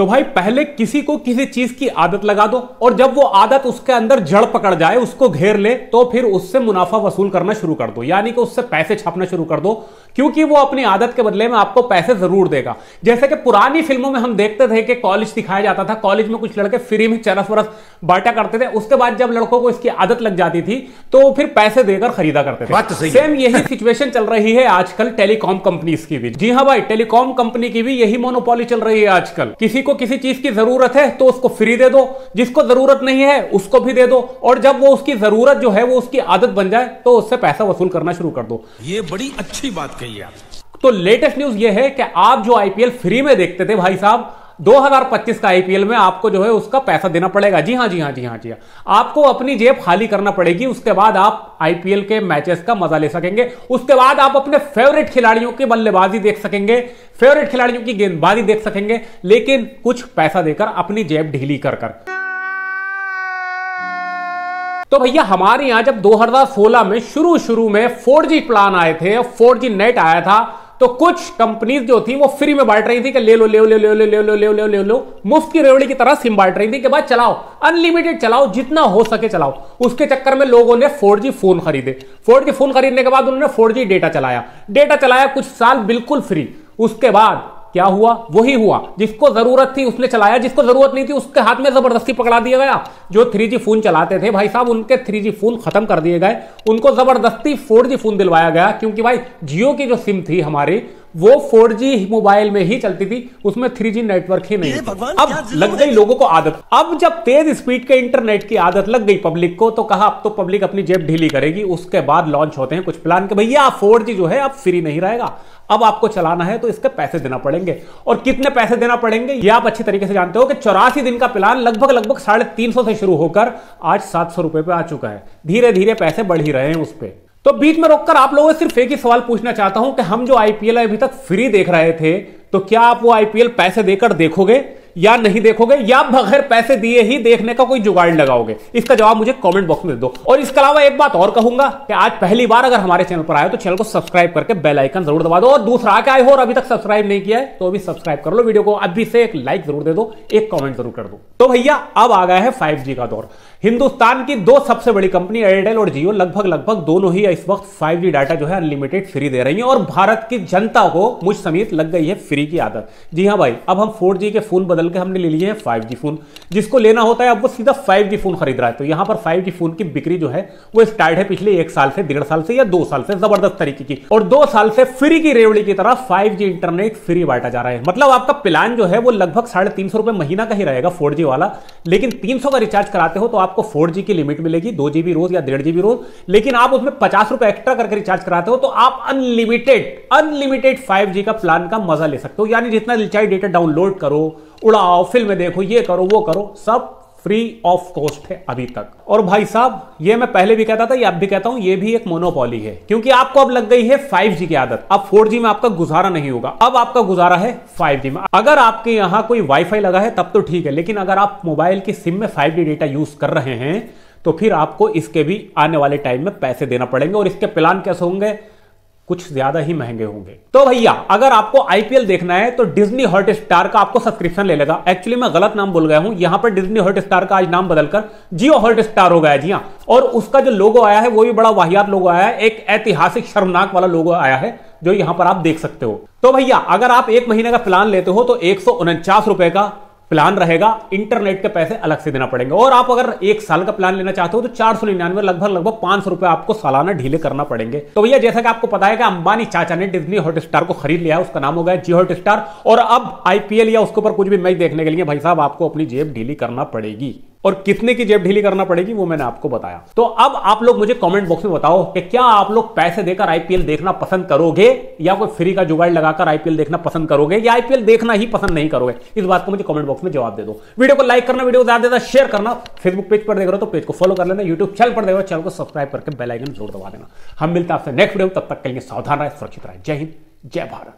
तो भाई पहले किसी को किसी चीज की आदत लगा दो, और जब वो आदत उसके अंदर जड़ पकड़ जाए, उसको घेर ले, तो फिर उससे मुनाफा वसूल करना शुरू कर दो, यानी कि उससे पैसे छापना शुरू कर दो, क्योंकि वो अपनी आदत के बदले में आपको पैसे जरूर देगा। जैसे कि पुरानी फिल्मों में हम देखते थे कि कॉलेज दिखाया जाता था, कॉलेज में कुछ लड़के फ्री में चरस वरस बांटा करते थे, उसके बाद जब लड़कों को इसकी आदत लग जाती थी तो फिर पैसे देकर खरीदा करते थे। सेम यही सिचुएशन चल रही है आजकल टेलीकॉम कंपनीज की भी। जी हां भाई, टेलीकॉम कंपनी की भी यही मोनोपोली चल रही है आजकल। किसी को किसी चीज की जरूरत है तो उसको फ्री दे दो, जिसको जरूरत नहीं है उसको भी दे दो, और जब वो उसकी जरूरत जो है वो उसकी आदत बन जाए तो उससे पैसा वसूल करना शुरू कर दो। ये बड़ी अच्छी बात कही आप। तो लेटेस्ट न्यूज ये है कि आप जो आईपीएल फ्री में देखते थे भाई साहब, 2025 का आईपीएल में आपको जो है उसका पैसा देना पड़ेगा। जी हां जी हां जी हां जी हां, आपको अपनी जेब खाली करना पड़ेगी। उसके बाद आप आईपीएल के मैचेस का मजा ले सकेंगे। उसके बाद आप अपने फेवरेट खिलाड़ियों की बल्लेबाजी देख सकेंगे, फेवरेट खिलाड़ियों की गेंदबाजी देख सकेंगे, लेकिन कुछ पैसा देकर, अपनी जेब ढीली कर कर। तो भैया हमारे यहां जब 2016 में शुरू में 4G प्लान आए थे, 4G नेट आया था, तो कुछ कंपनीज जो थी वो फ्री में बांट रही थी कि ले लो ले लो ले लो ले लो ले लो ले लो ले लो, मुफ्त की रेवड़ी की तरह सिम बांट रही थी कि भाई चलाओ, अनलिमिटेड चलाओ, जितना हो सके चलाओ। उसके चक्कर में लोगों ने 4G फोन खरीदे। 4G फोन खरीदने के बाद उन्होंने 4G डेटा चलाया कुछ साल बिल्कुल फ्री। उसके बाद क्या हुआ? वही हुआ, जिसको जरूरत थी उसने चलाया, जिसको जरूरत नहीं थी उसके हाथ में जबरदस्ती पकड़ा दिया गया। जो 3G फोन चलाते थे भाई साहब, उनके 3G फोन खत्म कर दिए गए, उनको जबरदस्ती 4G फोन दिलवाया गया, क्योंकि भाई जियो की जो सिम थी हमारी वो 4G मोबाइल में ही चलती थी, उसमें 3G नेटवर्क ही नहीं। अब लग गई लोगों को आदत। अब जब तेज स्पीड के इंटरनेट की आदत लग गई पब्लिक को, तो कहा अब तो पब्लिक अपनी जेब ढीली करेगी। उसके बाद लॉन्च होते हैं कुछ प्लान के भैया 4G जो है अब फ्री नहीं रहेगा, अब आपको चलाना है तो इसके पैसे देना पड़ेंगे। और कितने पैसे देना पड़ेंगे ये आप अच्छी तरीके से जानते हो कि 84 दिन का प्लान लगभग 350 से शुरू होकर आज 700 रुपए पे आ चुका है। धीरे धीरे पैसे बढ़ ही रहे हैं उस पर। तो बीच में रोककर आप लोगों से सिर्फ एक ही सवाल पूछना चाहता हूं कि हम जो आईपीएल अभी तक फ्री देख रहे थे, तो क्या आप वो आईपीएल पैसे देकर देखोगे या नहीं देखोगे, या बगैर पैसे दिए ही देखने का कोई जुगाड़ लगाओगे? इसका जवाब मुझे कमेंट बॉक्स में दे दो। और इसके अलावा एक बात और कहूंगा कि आज पहली बार अगर हमारे चैनल पर आए तो चैनल को सब्सक्राइब करके बेल आइकन जरूर दबा दो। और दूसरा क्या आए हो और अभी तक सब्सक्राइब नहीं किया है तो अभी सब्सक्राइब कर लो, वीडियो को अभी से एक लाइक जरूर दे दो, एक कमेंट जरूर कर दो। तो भैया अब आ गया है 5G का दौर। हिंदुस्तान की दो सबसे बड़ी कंपनी एयरटेल और जियो लगभग दोनों ही इस वक्त 5G डाटा जो है अनलिमिटेड फ्री दे रही है, और भारत की जनता को मुझ समेत लग गई है फ्री की आदत। जी हां भाई, अब हम 4G के फोन बदल के हमने ले लिए हैं 5G फोन। जिसको लेना होता है अब वो सीधा 5G फोन खरीद रहा है। तो यहां पर 5G फोन की बिक्री जो है वो स्टार्ट है पिछले 1 साल से, 1.5 साल से या 2 साल से, जबरदस्त तरीके की। और 2 साल से फ्री की रेवड़ी की तरह 5G इंटरनेट फ्री बांटा जा रहा है। मतलब आपका प्लान जो है वो लगभग 350 रुपए महीना का ही रहेगा 4G वाला, लेकिन 300 का रिचार्ज कराते हो तो आपको 4G की लिमिट मिलेगी, 2 GB रोज या 1.5 GB रोज। लेकिन आप उसमें 50 रुपए एक्स्ट्रा करके रिचार्ज कराते हो तो आप अनलिमिटेड 5G का प्लान का मजा ले सकते हो। यानी जितना रिचार्ज डेटा डाउनलोड करो, उड़ाओ, फिल्में देखो, ये करो वो करो, सब फ्री ऑफ कॉस्ट है अभी तक। और भाई साहब ये मैं पहले भी कहता था, ये अब भी कहता हूं, ये भी एक मोनोपोली है, क्योंकि आपको अब लग गई है 5G की आदत। अब 4G में आपका गुजारा नहीं होगा, अब आपका गुजारा है 5G में। अगर आपके यहां कोई वाईफाई लगा है तब तो ठीक है, लेकिन अगर आप मोबाइल की सिम में 5G डेटा यूज कर रहे हैं तो फिर आपको इसके भी आने वाले टाइम में पैसे देना पड़ेंगे। और इसके प्लान कैसे होंगे? कुछ ज्यादा ही महंगे होंगे। तो भैया अगर आपको आईपीएल देखना है तो डिज्नी हॉटस्टार का आपको सब्सक्रिप्शन ले लेगा। एक्चुअली मैं गलत नाम बोल गया हूं, यहां पर डिज्नी हॉटस्टार का आज नाम बदलकर जियो हॉटस्टार हो गया। जी हां, और उसका जो लोगो आया है वो भी बड़ा वाहियात लोगो आया है, एक ऐतिहासिक शर्मनाक वाला लोगो आया है जो यहां पर आप देख सकते हो। तो भैया अगर आप 1 महीने का प्लान लेते हो तो 149 रुपए का प्लान रहेगा, इंटरनेट के पैसे अलग से देना पड़ेंगे। और आप अगर 1 साल का प्लान लेना चाहते हो तो 499 लगभग 500 रुपए आपको सालाना ढीले करना पड़ेंगे। तो भैया जैसा कि आपको पता है कि अंबानी चाचा ने डिज्नी हॉटस्टार को खरीद लिया है, उसका नाम हो गया जियो हॉटस्टार। और अब आईपीएल या उसके ऊपर कुछ भी मैच देखने के लिए भाई साहब आपको अपनी जेब ढीली करना पड़ेगी। और कितने की जेब ढीली करना पड़ेगी वो मैंने आपको बताया। तो अब आप लोग मुझे कमेंट बॉक्स में बताओ कि क्या आप लोग पैसे देकर आईपीएल देखना पसंद करोगे, या कोई फ्री का जुगाड़ लगाकर आईपीएल देखना पसंद करोगे, या आईपीएल देखना ही पसंद नहीं करोगे? इस बात को मुझे कमेंट बॉक्स में जवाब दे दो। वीडियो को लाइक करना, वीडियो ज्यादा शेयर करना, फेसबुक पेज पर देख रहे हो तो पेज को फॉलो कर लेना, यूट्यूब चैनल पर देख रहे हो चैनल को सब्सक्राइब करके बेल आइकन जरूर दबा देना। हम मिलते हैं आपसे नेक्स्ट वीडियो, तब तक के लिए सावधान रहे, सुरक्षित रहे। जय हिंद, जय भारत।